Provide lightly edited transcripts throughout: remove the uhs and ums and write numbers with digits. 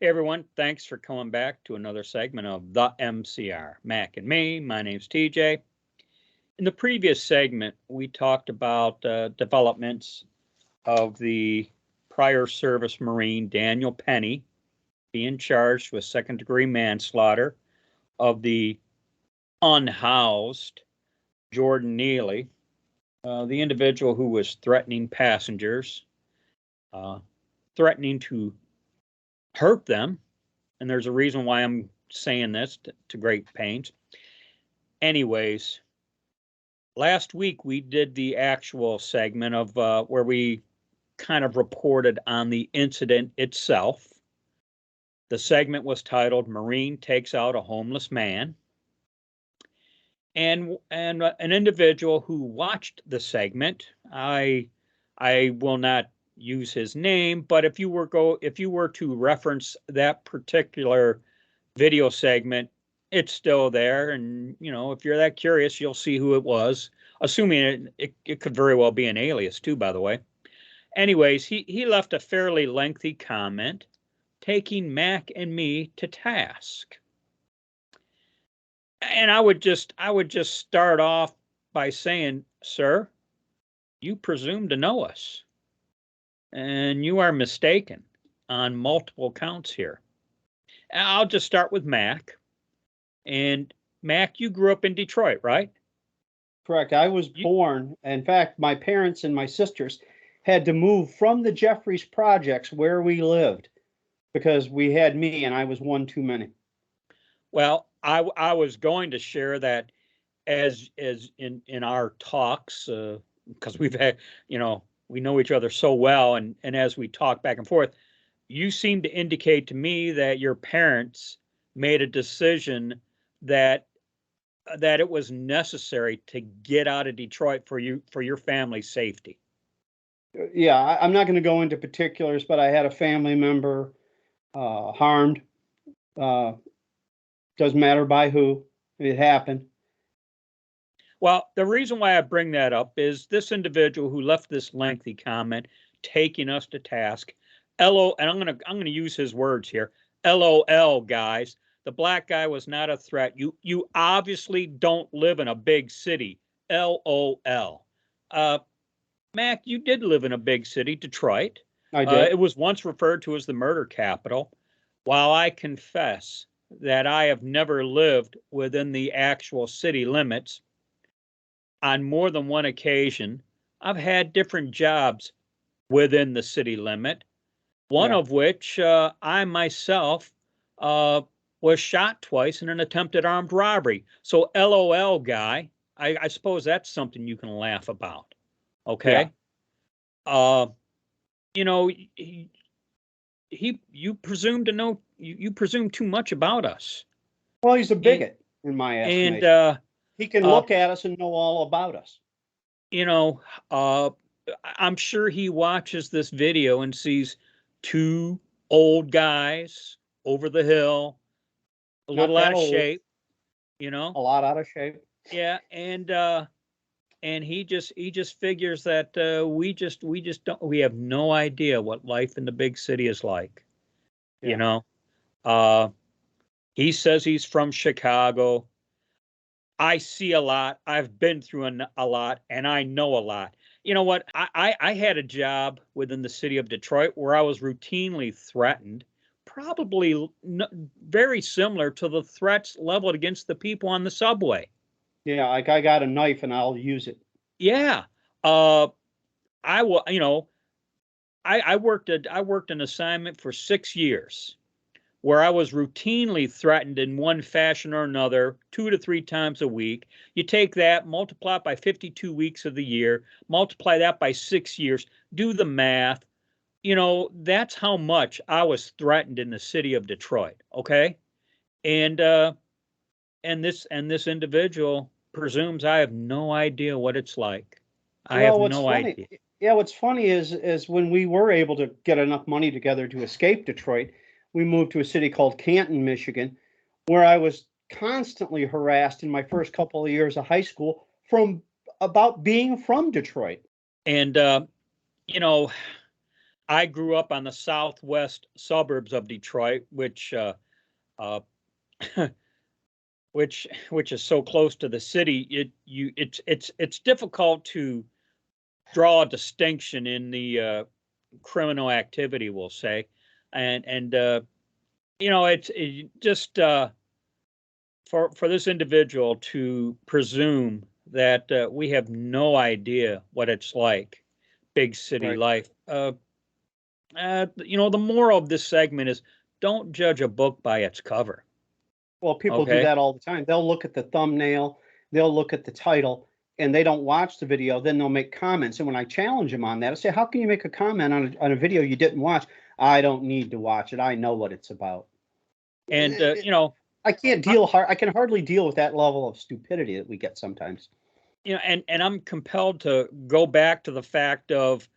Hey everyone, thanks for coming back to another segment of the MCR. Mac and me, my name's TJ. In the previous segment, we talked about developments of the prior service Marine Daniel Penny being charged with second-degree manslaughter of the unhoused Jordan Neely, the individual who was threatening passengers, threatening to hurt them. And there's a reason why I'm saying this to great pains. Anyways, last week we did the actual segment of where we kind of reported on the incident itself. The segment was titled "Marine Takes Out a Homeless Man." And an individual who watched the segment, I will not use his name, but if you were to reference that particular video segment, it's still there. And if you're that curious, you'll see who it was, assuming it could very well be an alias too, by the way. Anyways, he left a fairly lengthy comment taking Mac and me to task. And I would just start off by saying, sir, you presume to know us. And you are mistaken on multiple counts here. I'll just start with Mac. And Mac, you grew up in Detroit, right? Correct. I was born. In fact, my parents and my sisters had to move from the Jeffries projects where we lived because we had me and I was one too many. Well, I was going to share that as in our talks, because we've had, we know each other so well, and as we talk back and forth, you seem to indicate to me that your parents made a decision that it was necessary to get out of Detroit for your family's safety. Yeah, I'm not going to go into particulars, but I had a family member harmed. Doesn't matter by who. It happened. Well, the reason why I bring that up is this individual who left this lengthy comment taking us to task. And I'm gonna use his words here. LOL, guys. The black guy was not a threat. You obviously don't live in a big city. LOL. Mac, you did live in a big city, Detroit. I did. It was once referred to as the murder capital. While I confess that I have never lived within the actual city limits, on more than one occasion, I've had different jobs within the city limit, one of which I myself was shot twice in an attempted armed robbery. So LOL, guy, I suppose that's something you can laugh about. Okay? Yeah. You presume to know, you presume too much about us. Well, he's a bigot in my estimation. And he can look at us and know all about us. I'm sure he watches this video and sees two old guys over the hill, a little out of shape, A lot out of shape. Yeah, and he just figures that we have no idea what life in the big city is like. Yeah. He says he's from Chicago. I see a lot. I've been through a lot, and I know a lot. You know what? I had a job within the city of Detroit where I was routinely threatened, probably very similar to the threats leveled against the people on the subway. Yeah, like I got a knife and I'll use it. Yeah. I worked an assignment for 6 years where I was routinely threatened in one fashion or another 2 to 3 times a week. You take that, multiply it by 52 weeks of the year, multiply that by 6 years, do the math. That's how much I was threatened in the city of Detroit. Okay. And this individual presumes I have no idea what it's like. I have no idea. Yeah, what's funny is when we were able to get enough money together to escape Detroit, we moved to a city called Canton, Michigan, where I was constantly harassed in my first couple of years of high school about being from Detroit. And I grew up on the southwest suburbs of Detroit, uh, which is so close to the city. It's difficult to draw a distinction in the criminal activity, we'll say, and it's just for this individual to presume that we have no idea what it's like, big city Right. life. The moral of this segment is don't judge a book by its cover. Well, people do Okay. that all the time. They'll look at the thumbnail, they'll look at the title, and they don't watch the video. Then they'll make comments. And when I challenge them on that, I say, "How can you make a comment on a video you didn't watch?" I don't need to watch it. I know what it's about. And I can't deal hard. I can hardly deal with that level of stupidity that we get sometimes. and I'm compelled to go back to the fact of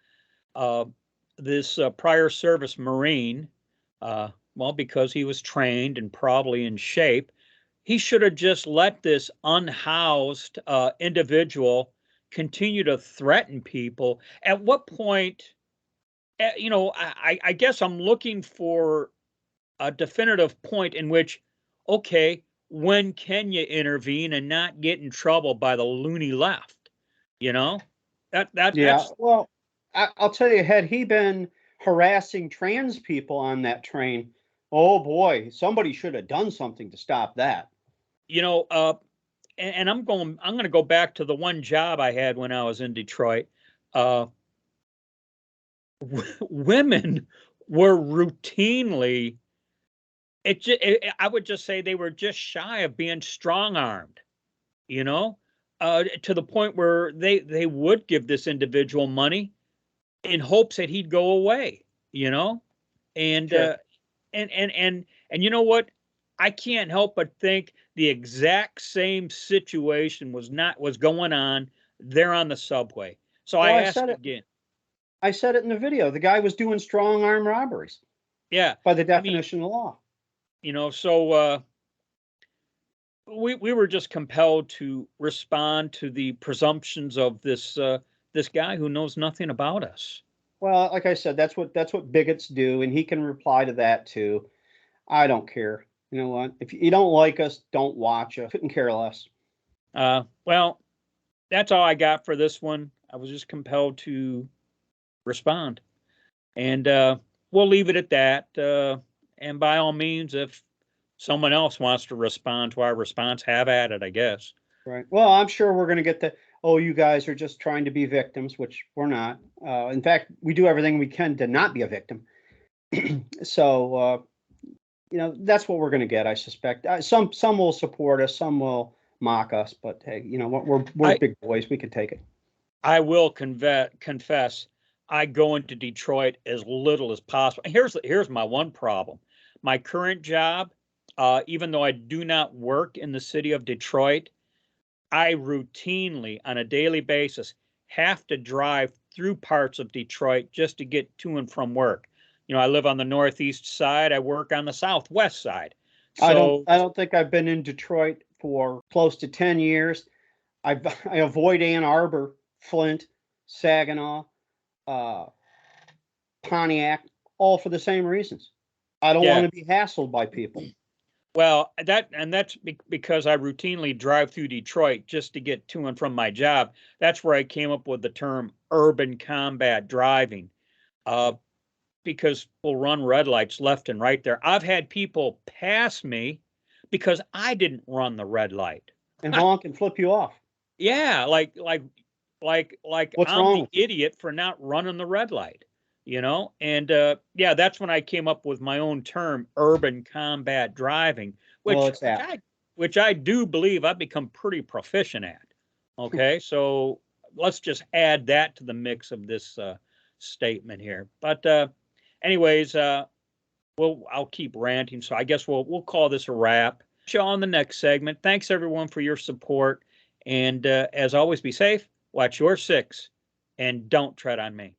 this prior service Marine. Well, because he was trained and probably in shape, he should have just let this unhoused individual continue to threaten people. At what point, I guess I'm looking for a definitive point in which, okay, when can you intervene and not get in trouble by the loony left? You know, Yeah. that's Well, I'll tell you, had he been harassing trans people on that train, oh boy, somebody should have done something to stop that. you know, uh, and I'm going to go back to the one job I had when I was in Detroit. Uh, Women were routinely, I would just say they were just shy of being strong armed, you know, to the point where they would give this individual money in hopes that he'd go away, you know, and Sure. and you know what? I can't help but think the exact same situation was going on there on the subway. So I Well, ask again, I said it in the video. The guy was doing strong arm robberies yeah, by the I mean, definition of law. so we were just compelled to respond to the presumptions of this guy who knows nothing about us. Well, like I said, that's what bigots do, and he can reply to that too. I don't care. You know what? If you don't like us, don't watch us. Couldn't care less. Well, that's all I got for this one. I was just compelled to respond. And we'll leave it at that. And by all means, if someone else wants to respond to our response, have at it, I guess. Right. Well, I'm sure we're going to get the, oh, you guys are just trying to be victims, which we're not. In fact, we do everything we can to not be a victim. So, that's what we're going to get, I suspect. Some will support us, some will mock us, but hey, you know what? We're big boys. We can take it. I will confess, I go into Detroit as little as possible. Here's my one problem. My current job, even though I do not work in the city of Detroit, I routinely, on a daily basis, have to drive through parts of Detroit just to get to and from work. I live on the northeast side. I work on the southwest side. So, I don't think I've been in Detroit for close to 10 years. I avoid Ann Arbor, Flint, Saginaw, uh, Pontiac, all for the same reasons. I don't yeah, want to be hassled by people. well, that's because I routinely drive through Detroit just to get to and from my job. That's where I came up with the term urban combat driving. Because we'll run red lights left and right there. I've had people pass me because I didn't run the red light. And honk and flip you off. Yeah, like What's I'm wrong the with you? idiot for not running the red light, And yeah, that's when I came up with my own term, urban combat driving, Well, which it's which apt. I which I do believe I've become pretty proficient at. Okay, so let's just add that to the mix of this statement here. But anyways, I'll keep ranting, so I guess we'll call this a wrap. See you on the next segment. Thanks everyone for your support, and as always, be safe, watch your six, and don't tread on me.